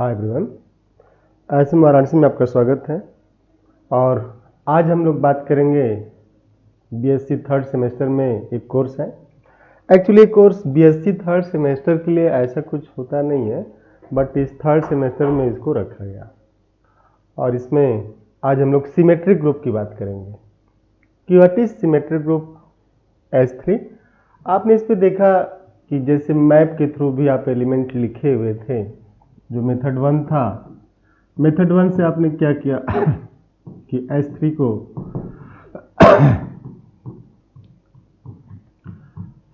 Hi everyone, ऐसे वाराणसी में आपका स्वागत है। और आज हम लोग बात करेंगे बीएससी थर्ड सेमेस्टर में एक कोर्स है। Actually course BSc third semester के लिए ऐसा कुछ होता नहीं है, बट इस थर्ड सेमेस्टर में इसको रखा गया। और इसमें आज हम लोग सिमेट्रिक ग्रुप की बात करेंगे कि what is symmetric group S3। आपने इस पे देखा कि जैसे मैप के थ्रू भी आप एलिमेंट लिखे हुए थे, जो मेथड 1 था। मेथड 1 से आपने क्या किया कि S3 को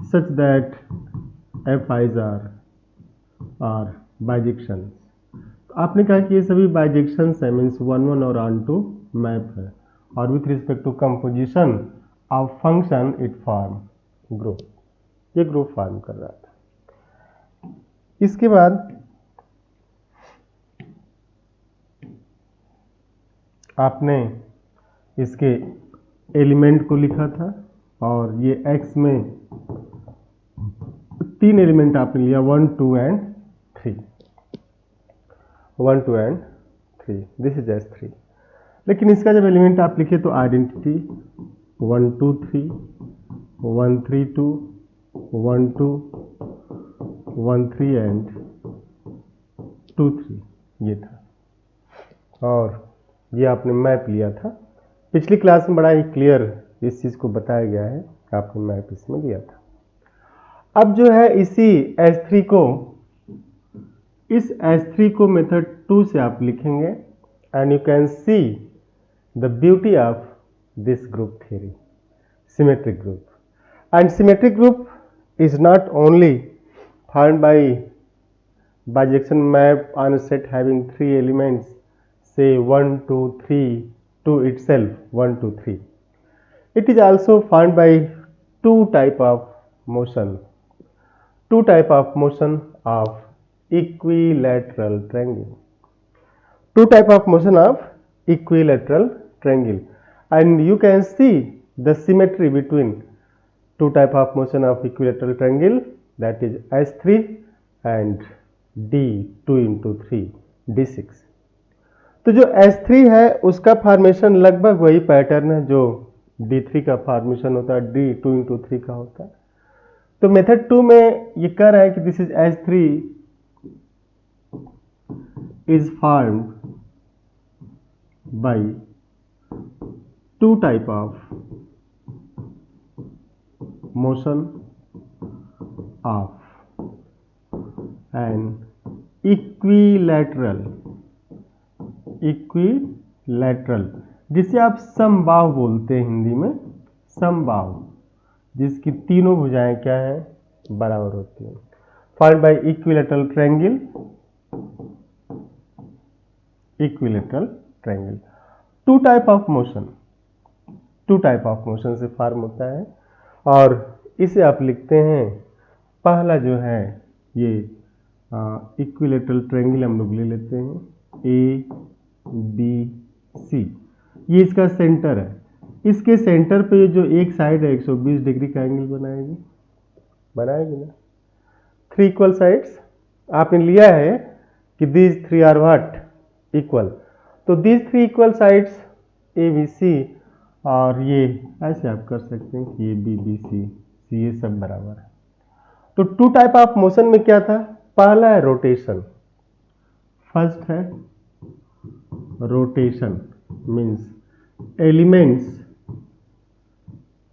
such that Fi's are bijections। आपने कहा कि ये सभी बाइजेक्शंस है, मीन्स 1 1 और ऑन टू मैप है, और with respect to composition of function it form group. ये ग्रुप फॉर्म कर रहा था। इसके बाद आपने इसके एलिमेंट को लिखा था, और ये x में 3 एलिमेंट आपने लिया, 1 2 and 3। 1 2 and 3, this is S3। लेकिन इसका जब एलिमेंट आप लिखे तो आइडेंटिटी 1 2 3 1 3 2 1 2 1 3 एंड 2 3 ये था। और ये आपने मैप लिया था। पिछली क्लास में बड़ा ही क्लियर इस चीज़ को बताया गया है, आपने मैप इसमें लिया था। अब जो है इसी S3 को, इस S3 को मेथड 2 से आप लिखेंगे, and you can see the beauty of this group theory, symmetric group. And symmetric group is not only found by bijection map on a set having 3 elements, say 1 2 3 to itself 1 2 3. It is also found by two type of motion of equilateral triangle. Two type of motion of equilateral triangle, and you can see the symmetry between two type of motion of equilateral triangle, that is S3 and D 2 into 3 D6। तो जो S3 है उसका formation लगभग वही pattern है जो D3 का formation होता है, D 2 into 3 का होता है। तो मेथड 2 में ये कह रहा है कि this is S3 is formed by two type of motion of an equilateral, जिसे आप समबाहु बोलते हैं हिंदी में, समबाहु, जिसकी तीनों भुजाएं क्या है, बराबर होती हैं। Found by equilateral triangle, two type of motion से फॉर्म होता है। और इसे आप लिखते हैं, पहला जो है ये इक्विलैटरल ट्रायंगल हम लोग ले लेते हैं, ABC। ये इसका सेंटर है। इसके सेंटर पे जो एक साइड है 120 डिग्री का एंगल बनाएगी ना। 3 इक्वल साइड्स आपने लिया है कि दीज 3 आर व्हाट, इक्वल। तो दीज 3 इक्वल साइड्स ABC, और ये ऐसे आप कर सकते हैं कि ये BBC, ये सब बराबर है। तो टू टाइप ऑफ मोशन में क्या था, पहला है रोटेशन। फर्स्ट है rotation, means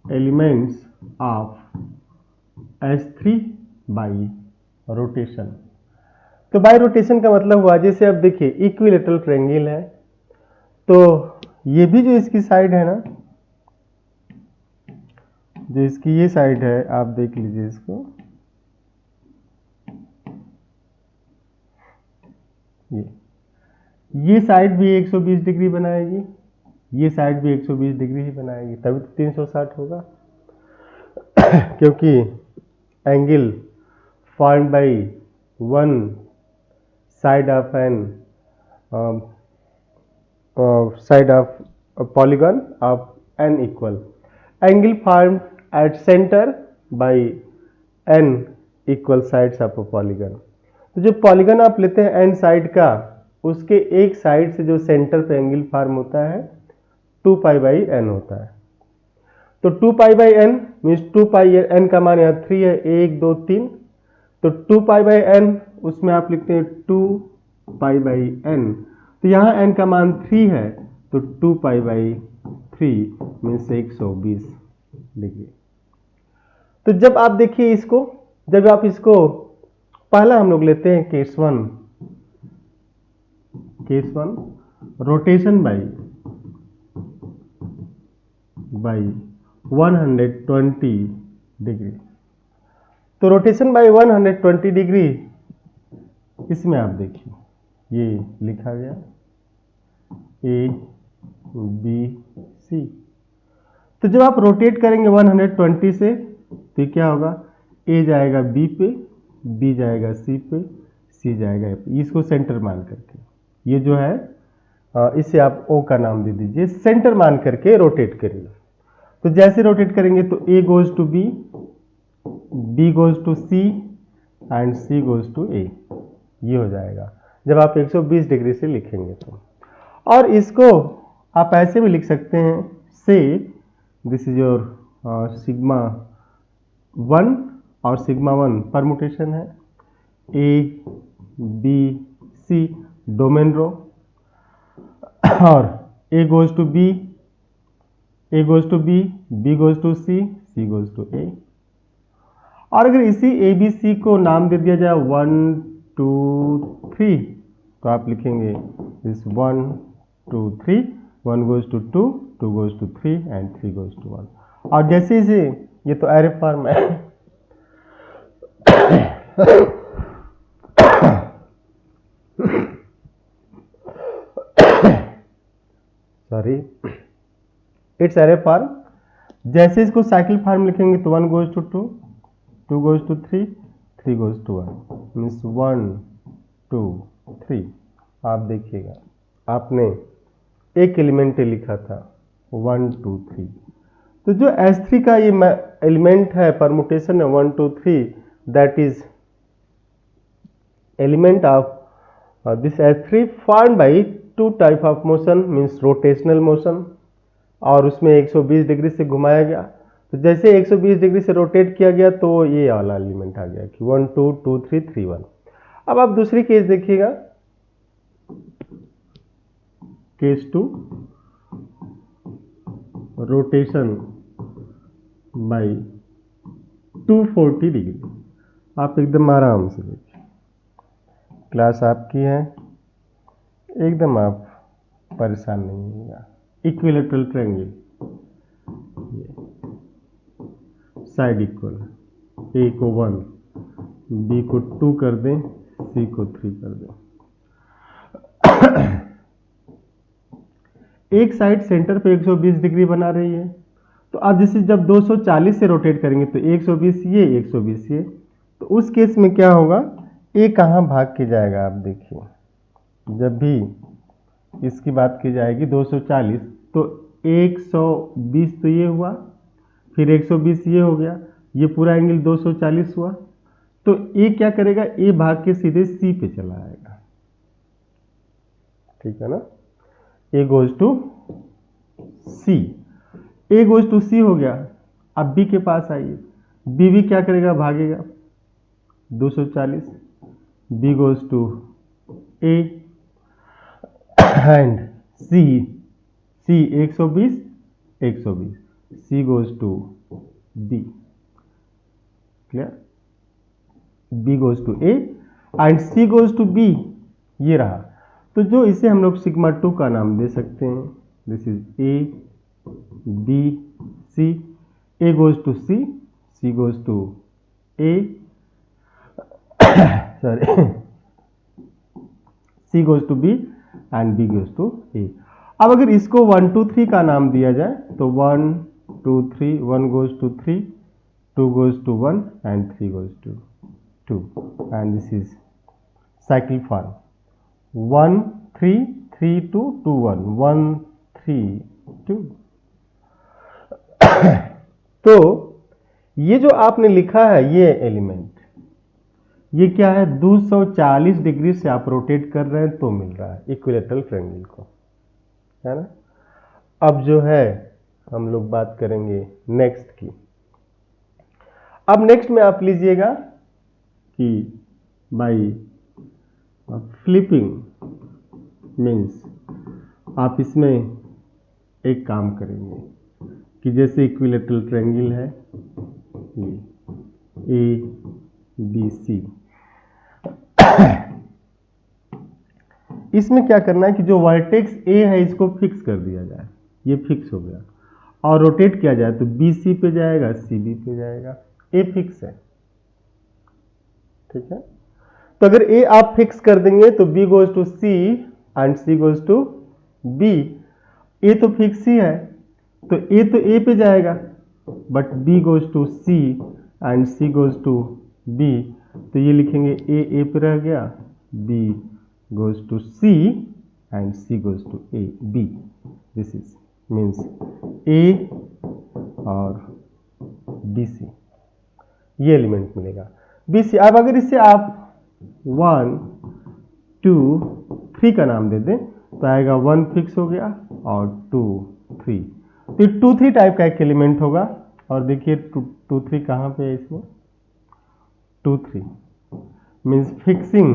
elements of S3 by rotation. तो बाई रोटेशन का मतलब हुआ, जैसे अब देखिए इक्विलैटरल ट्रायंगल है, तो ये भी जो इसकी साइड है ना, जो इसकी ये साइड है, आप देख लीजिए इसको, ये साइड भी 120 डिग्री बनाएगी, ये साइड भी 120 डिग्री ही बनाएगी, तभी तो 360 होगा। क्योंकि angle formed by one side of an side of polygon of n equal, angle formed at centre by n equal sides of a polygon. तो जो पॉलीगन आप लेते हैं एन साइड का, उसके एक साइड से जो सेंटर पे एंगल फॉर्म होता है 2 पाई बाई एन होता है। तो 2 pi by n means 2 pi n का मान यहाँ 3 है, 1 2 3, तो 2 पाई बाई एन उसमें आप लिखते हैं 2 पाई बाई एन, तो यहाँ एन का मान 3 है, तो 2 पाई बाई 3 मीन्स 120 डिग्री। तो जब आप देखिए इसको, जब आप इसको पहला हम लोग लेते हैं case one rotation by 120 degree. तो रोटेशन बाई 120 डिग्री, इसमें आप देखिए ये लिखा गया ए बी सी। तो जब आप रोटेट करेंगे 120 से तो ये क्या होगा, ए जाएगा बी पे, बी जाएगा सी पे, सी जाएगा ए पे, इसको सेंटर मान करके, ये जो है इसे आप ओ का नाम दे दीजिए, सेंटर मान करके रोटेट करिए। तो जैसे रोटेट करेंगे तो A goes to B, B goes to C and C goes to A, ये हो जाएगा जब आप 120 डिग्री से लिखेंगे तो। और इसको आप ऐसे भी लिख सकते हैं, से दिस इज योर सिग्मा 1 और सिग्मा 1 परमुटेशन है, ए बी सी डोमेन रो, और A goes to B, A goes to B, B goes to C, C goes to A. और अगर इसी ए बी सी को नाम दे दिया जाए 1 2 3, तो आप लिखेंगे this 1 2 3, 1 goes to 2, 2 goes to 3 and 3 goes to 1। और जैसे इसे, ये तो एरे फॉर्म है सॉरी, इट्स एरे फॉर्म। जैसे इसको साइकिल फॉर्म लिखेंगे तो 1 goes to 2, 2 goes to 3, 3 goes to 1 means 1 2 3। आप देखिएगा आपने एक एलिमेंट लिखा था 1 2 3, तो जो S3 का ये एलिमेंट है, परमुटेशन है 1 2 3, that is element of this S3 formed by 2 type of motion means rotational motion, और उसमें 120 डिग्री से घुमाया गया। तो जैसे 120 डिग्री से रोटेट किया गया तो ये वाला एलिमेंट आ गया कि 1 2 2 3 3 1। अब आप दूसरी केस देखिएगा, केस 2 रोटेशन बाई 240 डिग्री। आप एकदम आराम से देखिए, क्लास आपकी है, एकदम आप परेशान नहीं होगा। इक्विलेटरल ट्रायंगल, साइड इक्वल, ए को 1, बी को 2 कर दें, सी को 3 कर दें। एक साइड सेंटर पे 120 डिग्री बना रही है, तो अब जैसे जब 240 से रोटेट करेंगे तो 120 ये 120 ये, तो उस केस में क्या होगा, ए कहाँ भाग के जाएगा। आप देखिए जब भी इसकी बात की जाएगी 240, तो 120 तो ये हुआ, फिर 120 ये हो गया, ये पूरा एंगल 240 हुआ, तो ए क्या करेगा, ए भाग के सीधे सी पे चला आएगा, ठीक है ना। A goes to C, A goes to C हो गया। अब बी के पास आइए, बी भी क्या करेगा, भागेगा 240, B goes to A and C, C 120 120, C goes to B, clear, B goes to A and C goes to B, ये रहा। तो जो इसे हम लोग सिग्मा 2 का नाम दे सकते हैं, this is A B C, A goes to C, C goes to A, sorry, C goes to B and B goes to A. अब अगर इसको 1 2 3 का नाम दिया जाए तो 1 2 3, 1 goes to 3, 2 goes to 1 and 3 goes to 2, and this is cycle form 1 3 3 2 2 1 1 3 2। तो ये जो आपने लिखा है ये एलिमेंट, ये क्या है, 240 डिग्री से आप रोटेट कर रहे हैं तो मिल रहा है इक्विलेटरल ट्रायंगल को, है ना। अब जो है हम लोग बात करेंगे नेक्स्ट की। अब नेक्स्ट में आप लीजिएगा कि बाई फ्लिपिंग मीन्स आप इसमें एक काम करेंगे कि जैसे इक्विलेटरल ट्रायंगल है ये ए बी सी, इसमें क्या करना है कि जो वर्टेक्स ए है इसको फिक्स कर दिया जाए, ये फिक्स हो गया, और रोटेट किया जाए तो बी सी पे जाएगा, सी बी पे जाएगा, ए फिक्स है, ठीक है। तो अगर ए आप फिक्स कर देंगे तो B goes to C and C goes to B, A तो फिक्स ही है तो ए पे जाएगा, but B goes to C and C goes to B, तो ये लिखेंगे ए पे रह गया, B goes to C and C goes to A B, this is means A और बी सी, ये एलिमेंट मिलेगा बी सी। अब अगर इसे आप 1 2 3 का नाम दे दें तो आएगा 1 फिक्स हो गया और 2 3, तो ये 2 3 टाइप का एक एलिमेंट होगा। और देखिए 2 3 कहाँ पे है इसमें, 2 3 मीन्स फिक्सिंग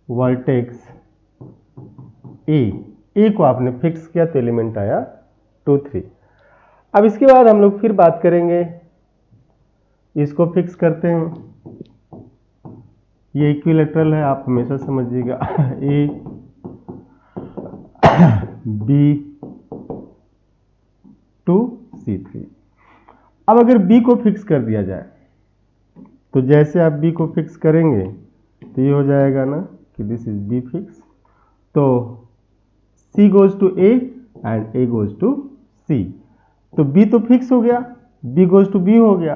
वर्टेक्स ए को आपने फिक्स किया तो एलिमेंट आया 2 3। अब इसके बाद हम लोग फिर बात करेंगे, इसको फिक्स करते हैं, ये इक्विलेटरल है आप हमेशा समझिएगा ए बी टू सी 3। अब अगर बी को फिक्स कर दिया जाए तो जैसे आप बी को फिक्स करेंगे तो ये हो जाएगा ना कि दिस इज बी फिक्स, तो C goes to A and A goes to C, तो बी तो फिक्स हो गया, बी गोज टू बी हो गया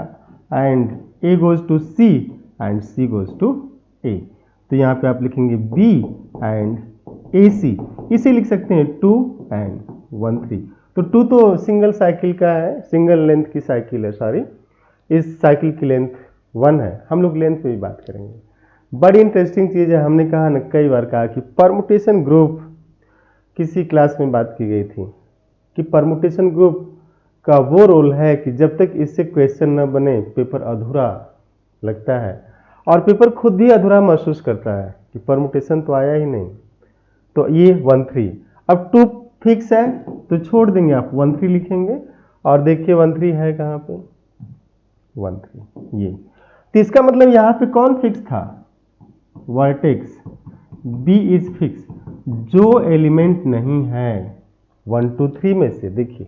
and A goes to C and C goes to A, तो यहाँ पे आप लिखेंगे बी एंड ए सी, इसे लिख सकते हैं 2 एंड 1 3। तो 2 तो सिंगल साइकिल का है, सिंगल लेंथ की साइकिल है, सॉरी इस साइकिल की लेंथ 1 है, हम लोग लेंथ पे भी बात करेंगे। बड़ी इंटरेस्टिंग चीज़ है, हमने कहा ना कई बार कहा कि परमुटेशन ग्रुप, किसी क्लास में बात की गई थी कि परमुटेशन ग्रुप का वो रोल है कि जब तक इससे क्वेश्चन न बने पेपर अधूरा लगता है, और पेपर खुद भी अधूरा महसूस करता है कि परमुटेशन तो आया ही नहीं। तो ये 1 3, अब 2 फिक्स है तो छोड़ देंगे, आप 1 3 लिखेंगे, और देखिए 1 3 है कहाँ पे, 1 3 ये, तो इसका मतलब यहाँ पे कौन फिक्स था, वर्टेक्स बी इज फिक्स, जो एलिमेंट नहीं है 1 2 3 में से, देखिए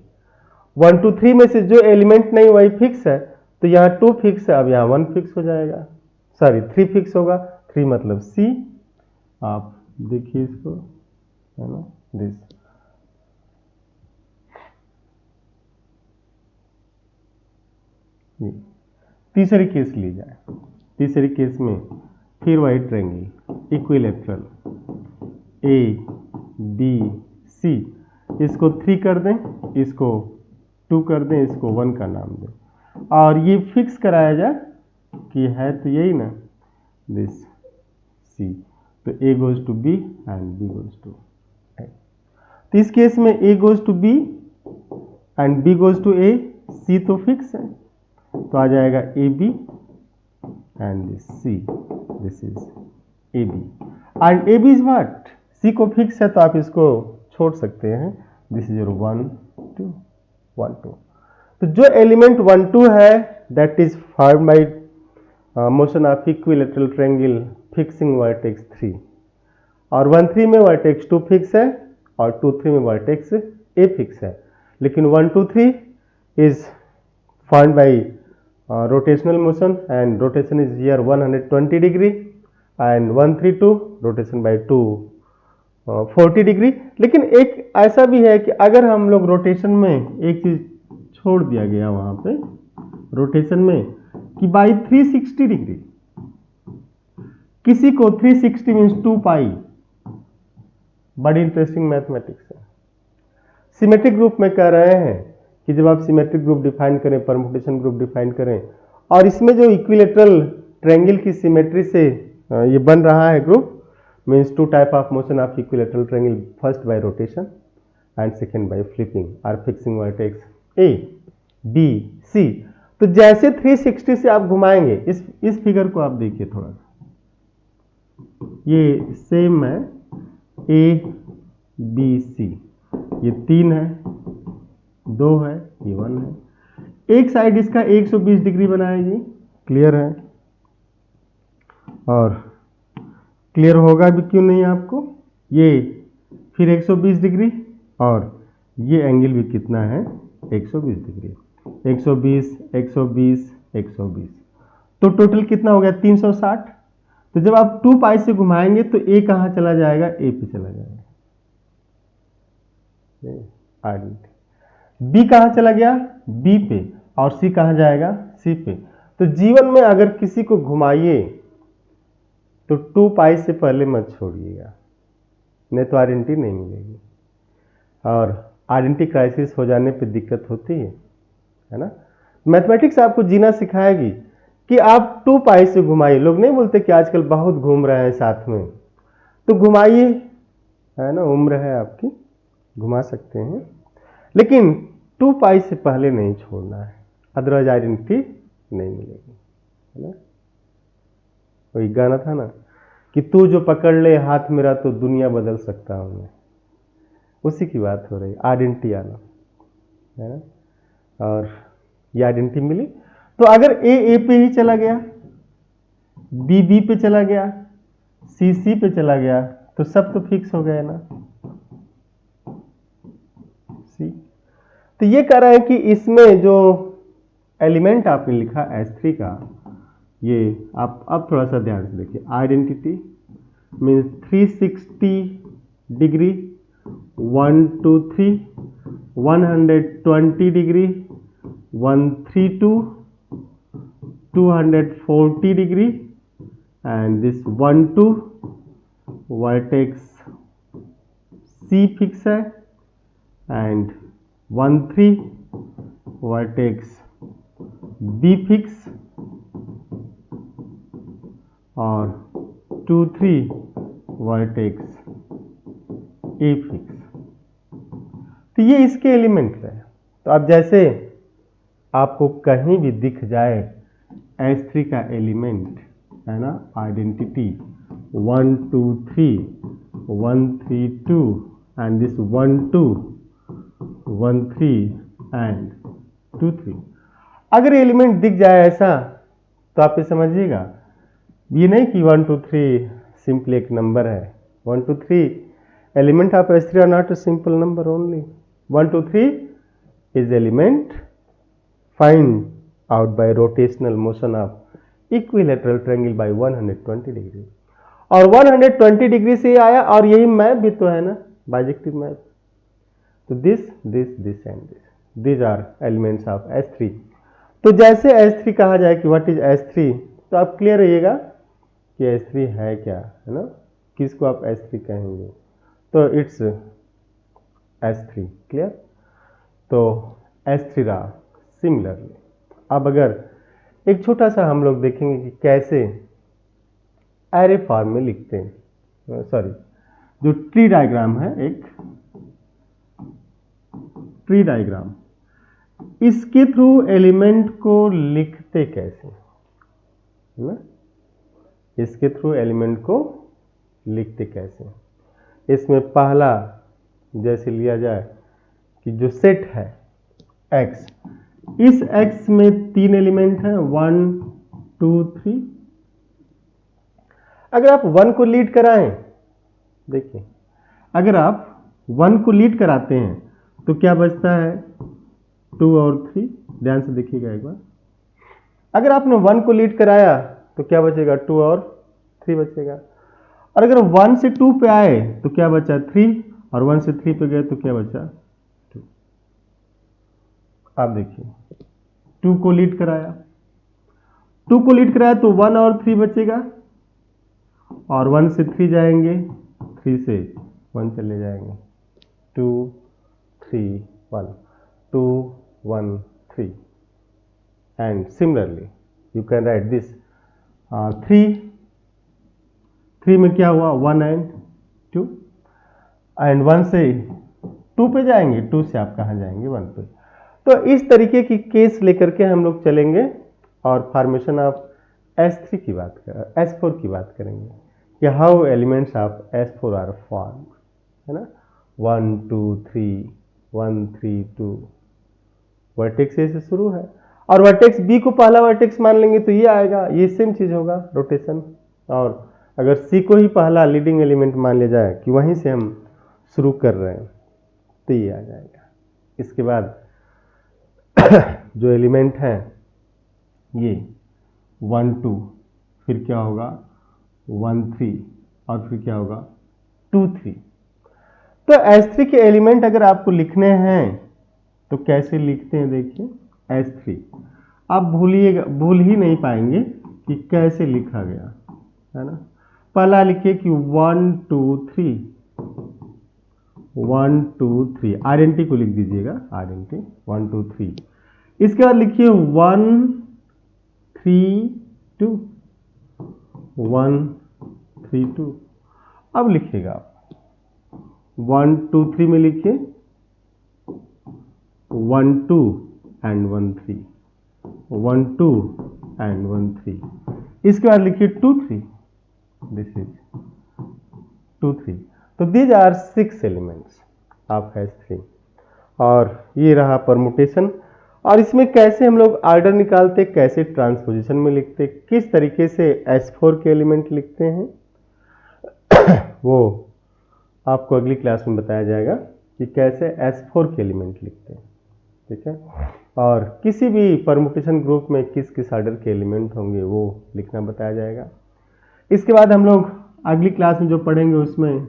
1 2 3 में से जो एलिमेंट नहीं वही फिक्स है, तो यहाँ 2 फिक्स है, अब यहाँ 1 फिक्स हो जाएगा, सॉरी 3 फिक्स होगा, 3 मतलब सी, आप देखिए इसको, है ना, दिस। तीसरी केस ली जाए, तीसरी केस में फिर वही triangle equilateral A B C, इसको 3 कर दें, इसको 2 कर दें, इसको 1 का नाम दें, और ये फिक्स कराया जाए कि है तो यही ना, दिस सी, तो A goes to B and B goes to A. तो इस केस में A goes to B and B goes to A, C तो फिक्स है तो आ जाएगा A B and this C, this is A B and A B is what, C को fix है तो आप इसको छोड़ सकते हैं, दिस इज योर 1 2 1 2। तो जो एलिमेंट 1 2 है that is formed bye motion of equilateral triangle fixing vertex 3, और 1 3 में वर्टेक्स 2 फिक्स है और 2 3 में वर्टेक्स ए फिक्स है, लेकिन 1 2 3 is formed by rotational motion and rotation is here 120 degree and 1 3 2 rotation by 2 40 degree. लेकिन एक ऐसा भी है कि अगर हम लोग रोटेशन में एक चीज छोड़ दिया गया वहां पे रोटेशन में कि बाई 360 डिग्री, किसी को 360 मीन्स 2 पाई, बड़ी इंटरेस्टिंग मैथमेटिक्स है। सिमेट्रिक ग्रुप में कह रहे हैं कि जब आप सिमेट्रिक ग्रुप डिफाइन करें, परमुटेशन ग्रुप डिफाइन करें, और इसमें जो इक्विलेटरल ट्रायंगल की सिमेट्री से ये बन रहा है group, means two type of motion of equilateral triangle, first by rotation and second by flipping or fixing vertex A B C. तो जैसे 360 से आप घुमाएंगे, इस फिगर को आप देखिए थोड़ा सा, ये सेम है ए बी सी, ये 3 है, 2 है, ये 1 है। एक साइड इसका 120 डिग्री बनाएगी, क्लियर है, और क्लियर होगा भी क्यों नहीं आपको, ये फिर 120 डिग्री और ये एंगल भी कितना है 120 डिग्री, 120 120 120, तो टोटल कितना हो गया 360। तो जब आप 2 पाई से घुमाएंगे तो ए कहाँ चला जाएगा, ए पे चला जाएगा, बी कहाँ चला गया, बी पे, और सी कहाँ जाएगा, सी पे। तो जीवन में अगर किसी को घुमाइए तो 2 पाई से पहले मत छोड़िएगा, नहीं तो आइडेंटिटी नहीं मिलेगी, और आइडेंटिटी क्राइसिस हो जाने पे दिक्कत होती है ना। मैथमेटिक्स आपको जीना सिखाएगी कि आप 2 पाई से घुमाइए। लोग नहीं बोलते कि आजकल बहुत घूम रहे हैं साथ में, तो घुमाइए, है ना, उम्र है आपकी, घुमा सकते हैं, लेकिन 2 पाई से पहले नहीं छोड़ना है, अदरवाइज आइडेंटिटी नहीं मिलेगी, है ना। वही गाना था ना कि तू जो पकड़ ले हाथ मेरा तो दुनिया बदल सकता हूं मैं, उसी की बात हो रही, आइडेंटिटी आना, है ना। और ये आइडेंटिटी मिली, तो अगर ए पे ही चला गया, बी पे चला गया, सी पे चला गया, तो सब तो फिक्स हो गए ना, सी। तो ये कह रहा है कि इसमें जो एलिमेंट आपने लिखा S3 का, ये आप अब थोड़ा सा ध्यान से देखिए, identity means 360 degree, 1 2 3, 120 degree, 132, 240 degree, and this 1 2 vertex C fix है, and 1 3 vertex B फिक्स, और 2 3 वर्टेक्स ए फिक्स। तो ये इसके एलिमेंट है। तो अब जैसे आपको कहीं भी दिख जाए S3 का एलिमेंट, है ना, आइडेंटिटी 1 2 3 1 3 2 एंड दिस 1 2 1 3 एंड 2 3, अगर एलिमेंट दिख जाए ऐसा तो आप ये समझिएगा, ये नहीं कि 1 2 3 सिंपल एक नंबर है, 1 2 3 element of S3 are not a simple number only, 1 2 3 is element find out by rotational motion of equilateral triangle by 120 degree, और 120 डिग्री से आया, और यही मैप भी तो है ना, बाइजेक्टिव मैप। तो this and this are elements of S3। तो जैसे S3 कहा जाए कि व्हाट इज S3, तो आप क्लियर रहिएगा कि S3 है क्या, है ना, किसको आप S3 कहेंगे, तो इट्स S3, क्लियर। तो S3 रहा। सिमिलरली अब अगर एक छोटा सा हम लोग देखेंगे कि कैसे एरे फॉर्म में लिखते हैं, सॉरी, जो ट्री डायग्राम है, एक ट्री डायग्राम, इसके थ्रू एलिमेंट को लिखते कैसे, है ना, इसके थ्रू एलिमेंट को लिखते कैसे। इसमें पहला जैसे लिया जाए कि जो सेट है x, इस x में 3 एलिमेंट हैं, 1 2 3। अगर आप 1 को लीड कराएं, देखिए अगर आप 1 को लीड कराते हैं तो क्या बचता है, 2 और 3, ध्यान से देखिएगा एक बार। अगर आपने 1 को लीड कराया तो क्या बचेगा, 2 और 3 बचेगा, और अगर 1 से 2 पे आए तो क्या बचा, 3, और 1 से 3 पे गए तो क्या बचा, 2। आप देखिए 2 को लीड कराया, 2 को लीड कराया तो 1 और 3 बचेगा, और 1 से 3 जाएंगे, 3 से 1 चले जाएंगे, 2 3 1 2 1 3, and similarly you can write this three में क्या हुआ 1 एंड 2 एंड 1 से 2 पे जाएंगे, 2 से आप कहाँ जाएंगे 1 पे। तो इस तरीके की केस लेकर के हम लोग चलेंगे और फॉर्मेशन ऑफ S3 की बात कर S4 की बात करेंगे कि how elements of S4 are form, है ना। 1 2 3 1 3 2 वर्टेक्स ए से शुरू है और वर्टेक्स बी को पहला वर्टेक्स मान लेंगे तो ये आएगा, ये सेम चीज होगा रोटेशन। और अगर सी को ही पहला लीडिंग एलिमेंट मान लिया जाए कि वहीं से हम शुरू कर रहे हैं तो ये आ जाएगा। इसके बाद जो एलिमेंट है ये 1 2, फिर क्या होगा 1 3 और फिर क्या होगा 2 3। तो S3 के एलिमेंट अगर आपको लिखने हैं तो कैसे लिखते हैं, देखिए S3 आप भूल ही नहीं पाएंगे कि कैसे लिखा गया, है ना। पहला लिखिए कि 1 2 3 1 2 3, आइडेंटिटी को लिख दीजिएगा, आइडेंटिटी 1 2 3। इसके बाद लिखिए 1 3 2 1 3 2। अब लिखिएगा 1 2 3 में लिखिए 1 2 एंड 1 3 1 2 एंड 1 3। इसके बाद लिखिए 2 3, दिस इज 2 3। तो these are 6 elements of S3 और ये रहा परमुटेशन। और इसमें कैसे हम लोग ऑर्डर निकालते, कैसे ट्रांसपोजिशन में लिखते, किस तरीके से S4 के एलिमेंट लिखते हैं वो आपको अगली क्लास में बताया जाएगा कि कैसे S4 के एलिमेंट लिखते हैं, ठीक है। और किसी भी परमुटेशन ग्रुप में किस किस ऑर्डर के एलिमेंट होंगे वो लिखना बताया जाएगा। इसके बाद हम लोग अगली क्लास में जो पढ़ेंगे उसमें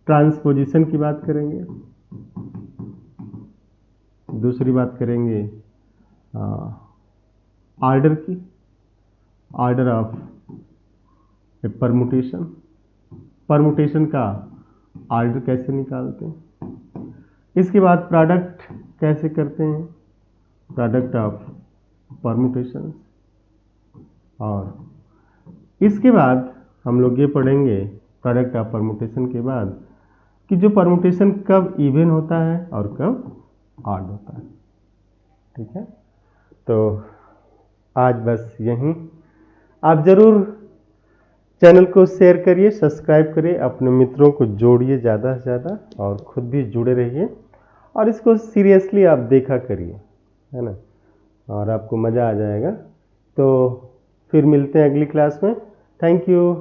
ट्रांसपोजिशन की बात करेंगे, दूसरी बात करेंगे ऑर्डर की, ऑर्डर ऑफ परमुटेशन, परमुटेशन का ऑर्डर कैसे निकालते हैं। इसके बाद प्रोडक्ट कैसे करते हैं, प्रोडक्ट ऑफ परमुटेशन। और इसके बाद हम लोग ये पढ़ेंगे प्रोडक्ट ऑफ परमुटेशन के बाद कि जो परमुटेशन कब इवन होता है और कब ऑड होता है, ठीक है। तो आज बस यहीं, आप जरूर चैनल को शेयर करिए, सब्सक्राइब करिए, अपने मित्रों को जोड़िए ज़्यादा से ज़्यादा और खुद भी जुड़े रहिए और इसको सीरियसली आप देखा करिए, है ना, और आपको मज़ा आ जाएगा। तो फिर मिलते हैं अगली क्लास में। Thank you.